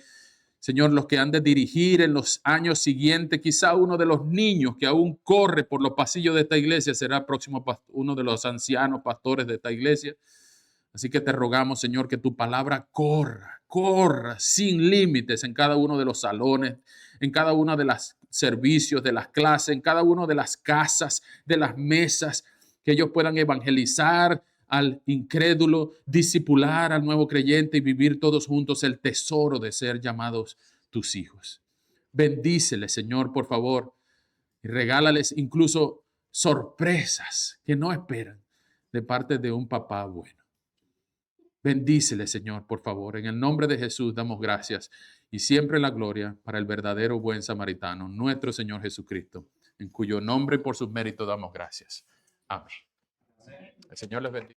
Señor, los que han de dirigir en los años siguientes, quizá uno de los niños que aún corre por los pasillos de esta iglesia será próximo uno de los ancianos pastores de esta iglesia. Así que te rogamos, Señor, que tu palabra corra sin límites en cada uno de los salones, en cada uno de los servicios, de las clases, en cada una de las casas, de las mesas, que ellos puedan evangelizar al incrédulo, discipular al nuevo creyente y vivir todos juntos el tesoro de ser llamados tus hijos. Bendíceles, Señor, por favor, y regálales incluso sorpresas que no esperan de parte de un papá bueno. Bendícele, Señor, por favor. En el nombre de Jesús damos gracias y siempre la gloria para el verdadero buen samaritano, nuestro Señor Jesucristo, en cuyo nombre y por sus méritos damos gracias. Amén. El Señor les bendiga.